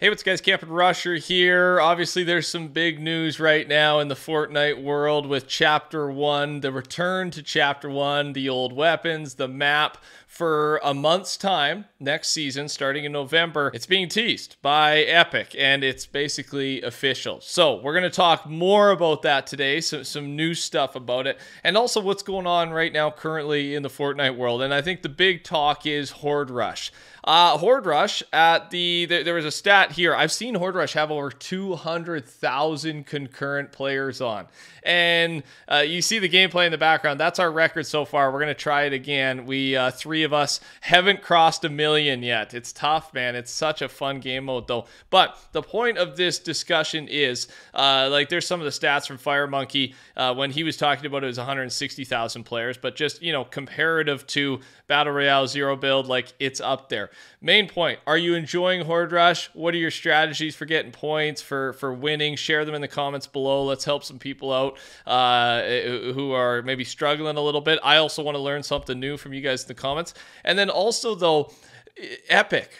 Hey, what's guys? Captain Rusher here. Obviously, there's some big news right now in the Fortnite world with Chapter 1, the return to Chapter 1, the old weapons, the map. For a month's time, next season, starting in November, it's being teased by Epic, and it's basically official. So we're going to talk more about that today, so some new stuff about it, and also what's going on right now currently in the Fortnite world. And I think the big talk is Horde Rush. Horde Rush there was a stat here. I've seen Horde Rush have over 200,000 concurrent players on. And you see the gameplay in the background. That's our record so far. We're going to try it again. We, three of us, haven't crossed 1 million yet. It's tough, man. It's such a fun game mode, though. But the point of this discussion is, there's some of the stats from FireMonkey. When he was talking about it was 160,000 players. But just, comparative to Battle Royale Zero Build, it's up there. Main point, are you enjoying Horde Rush? What are your strategies for getting points, for winning? Share them in the comments below. Let's help some people out who are maybe struggling a little bit. I also want to learn something new from you guys in the comments. And then also, though, Epic.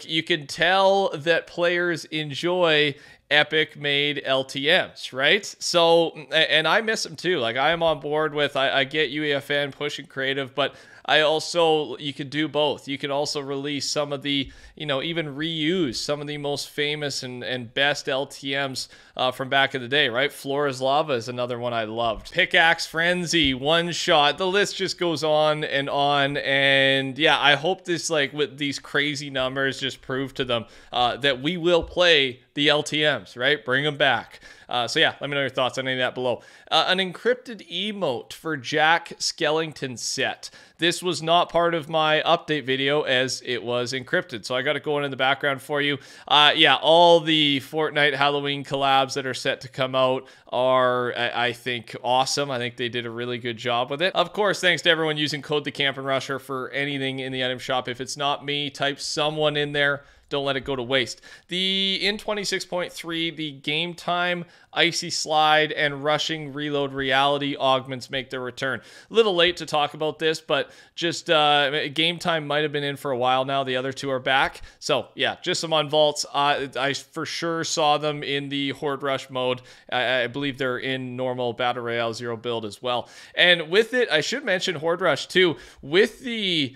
You can tell that players enjoy Epic made LTMs, right? So, and I miss them too. I am on board with, I get UEFN pushing creative, but you could do both. You could also release some of the, even reuse some of the most famous and best LTMs from back in the day, right? Flora's Lava is another one I loved. Pickaxe Frenzy, One Shot, the list just goes on. And yeah, I hope this, with these crazy numbers, just prove to them that we will play the LTMs, right? Bring them back. So yeah, let me know your thoughts on any of that below. An encrypted emote for Jack Skellington set. This was not part of my update video as it was encrypted. So I got it going in the background for you. Yeah, all the Fortnite Halloween collabs that are set to come out are, I think, awesome. I think they did a really good job with it. Of course, thanks to everyone using code TheCampingRusher for anything in the item shop. If it's not me, type someone in there. Don't let it go to waste. In 26.3, the game time, icy slide, and rushing reload reality augments make their return. A little late to talk about this, but just game time might have been in for a while now. The other two are back. So yeah, just some on vaults. I for sure saw them in the Horde Rush mode. I believe they're in normal Battle Royale Zero Build as well. And with it, I should mention Horde Rush too. With the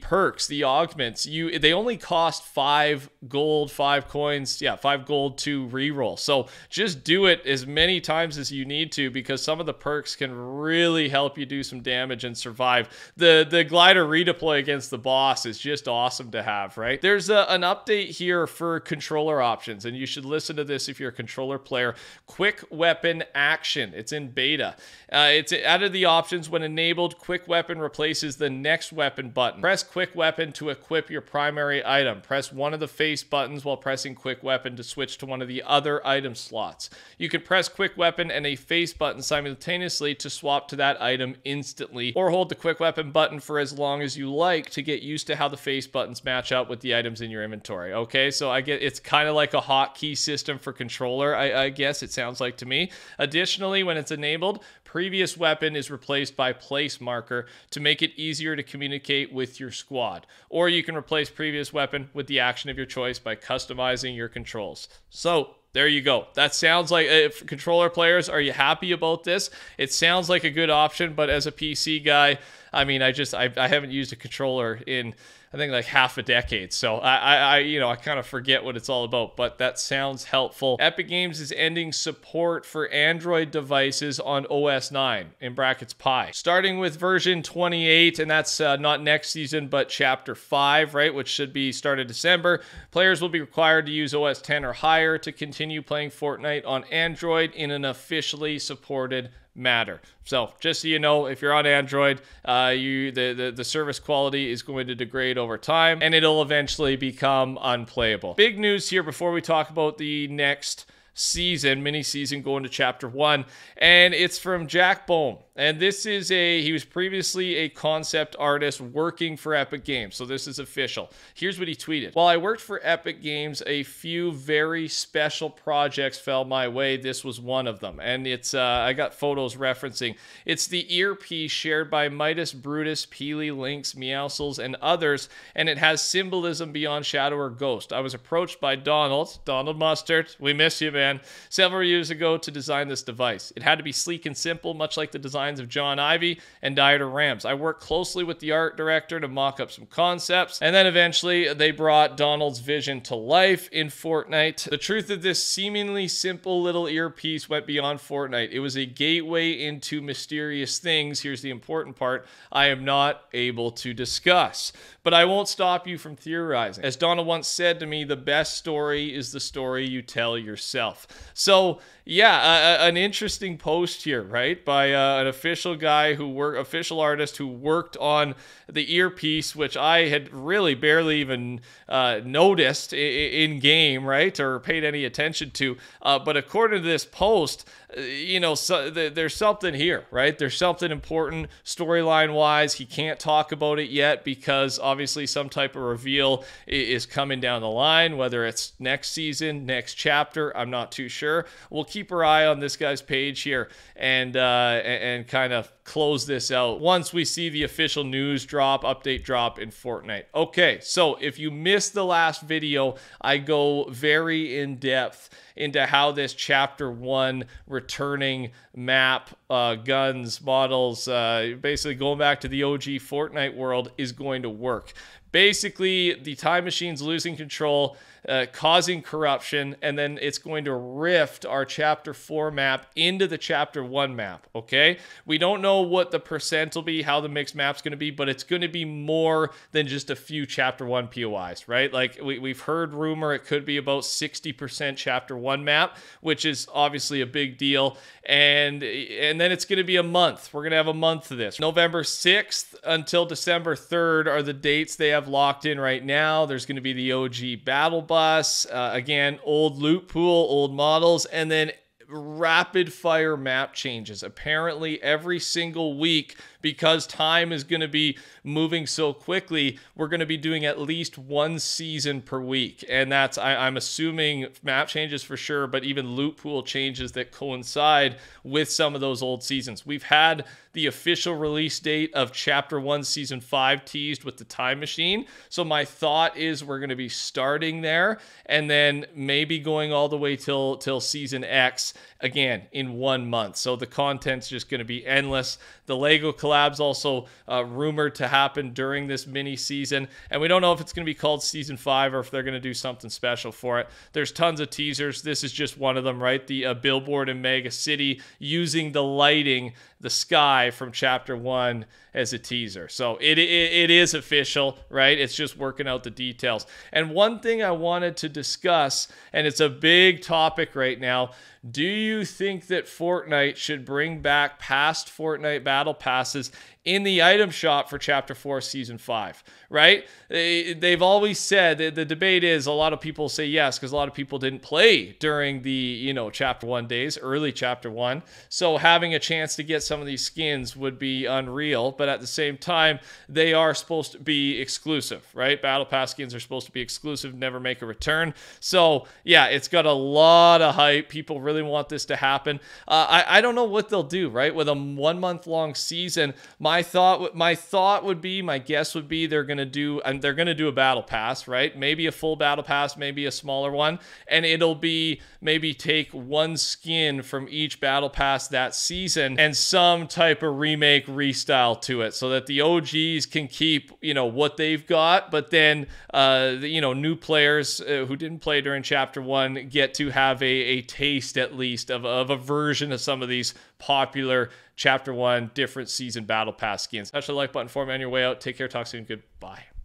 perks, the augments, they only cost 5 gold, 5 coins, 5 gold to reroll. So just do it as many times as you need to, because some of the perks can really help you do some damage and survive. The glider redeploy against the boss is just awesome to have, right? There's an update here for controller options, and you should listen to this if you're a controller player. Quick weapon action. It's in beta. It's added the options when enabled. Quick weapon replaces the next weapon button. Press quick weapon to equip your primary item. Press one of the face buttons while pressing quick weapon to switch to one of the other item slots. You can press quick weapon and a face button simultaneously to swap to that item instantly, or hold the quick weapon button for as long as you like to get used to how the face buttons match up with the items in your inventory. Okay, so I get it's kind of like a hotkey system for controller, I guess it sounds like to me. Additionally, when it's enabled, previous weapon is replaced by place marker to make it easier to communicate with your squad. Or you can replace previous weapon with the action of your choice by customizing your controls. So there you go. That sounds like, controller players, are you happy about this? It sounds like a good option, but as a PC guy, I mean, I haven't used a controller in, I think, half a decade. So I kind of forget what it's all about, but that sounds helpful. Epic Games is ending support for Android devices on OS 9, in brackets Pi, starting with version 28, and that's not next season, but Chapter 5, right, which should be started December. Players will be required to use OS 10 or higher to continue playing Fortnite on Android in an officially supported matter. So just so you know, if you're on Android, the service quality is going to degrade over time, and it'll eventually become unplayable. Big news here before we talk about the next season, mini season going to chapter 1, and it's from Jack Bohm. And this is he was previously a concept artist working for Epic Games, so this is official. Here's what he tweeted. While I worked for Epic Games, a few very special projects fell my way. This was one of them. And it's, I got photos referencing. It's the earpiece shared by Midas, Brutus, Peely, Lynx, Meowscles, and others, and it has symbolism beyond Shadow or Ghost. I was approached by Donald Mustard, we miss you, man, several years ago to design this device. It had to be sleek and simple, much like the designs of John Ivey and Dieter Rams. I worked closely with the art director to mock up some concepts, and then eventually they brought Donald's vision to life in Fortnite. The truth of this seemingly simple little earpiece went beyond Fortnite. It was a gateway into mysterious things. Here's the important part I am not able to discuss. But I won't stop you from theorizing. As Donald once said to me, the best story is the story you tell yourself. So yeah, an interesting post here, right? By an official guy official artist who worked on the earpiece, which I had really barely even noticed in game, right? Or paid any attention to. But according to this post, you know, there's something here, right? There's something important storyline wise. He can't talk about it yet because obviously some type of reveal is coming down the line, whether it's next season, next chapter, I'm not too sure. We'll keep our eye on this guy's page here and kind of close this out once we see the official news update drop in Fortnite. Okay, so if you missed the last video, I go very in depth into how this chapter 1 returning map, guns, models, basically going back to the OG Fortnite world is going to work. Basically, the time machine's losing control, causing corruption, and then it's going to rift our chapter 4 map into the chapter 1 map, okay? We don't know what the percent will be, how the mixed map's going to be, but it's going to be more than just a few chapter 1 POIs, right? Like we've heard rumor it could be about 60% chapter 1 map, which is obviously a big deal. And then it's going to be a month. We're going to have a month of this. November 6th until December 3rd are the dates they have locked in right now. There's going to be the OG Battle Bus, again, old loot pool, old models, and then rapid fire map changes apparently every single week. Because time is going to be moving so quickly, we're going to be doing at least one season per week. And that's, I'm assuming map changes for sure, but even loot pool changes that coincide with some of those old seasons. We've had the official release date of Chapter 1 Season 5 teased with the time machine. So my thought is we're going to be starting there and then maybe going all the way till Season X again in 1 month. So the content's just going to be endless. The Lego collab's also rumored to happen during this mini season, and we don't know if it's going to be called Season 5 or if they're going to do something special for it. There's tons of teasers. This is just one of them, right? The billboard in Mega City using the lighting, the sky from Chapter 1 as a teaser. So it is official, right? It's just working out the details. And one thing I wanted to discuss, and it's a big topic right now, do you think that Fortnite should bring back past Fortnite Battle Passes in the item shop for Chapter 4 Season 5, right? They've always said, the debate is, a lot of people say yes, because a lot of people didn't play during the, you know, Chapter 1 days, early Chapter 1. So having a chance to get some of these skins would be unreal, but at the same time, they are supposed to be exclusive, right? Battle Pass skins are supposed to be exclusive, never make a return. So yeah, it's got a lot of hype. People really want this to happen. I don't know what they'll do, right? With a 1 month long season, my guess would be they're going to do a battle pass, right? Maybe a full battle pass, maybe a smaller one, and it'll be maybe take one skin from each battle pass that season and some type of remake restyle to it so that the OGs can keep, you know, what they've got, but then you know, new players who didn't play during Chapter 1 get to have a taste at least of a version of some of these popular Chapter 1 different season battle pass skins. Touch the like button for me on your way out. Take care. Talk soon. Goodbye.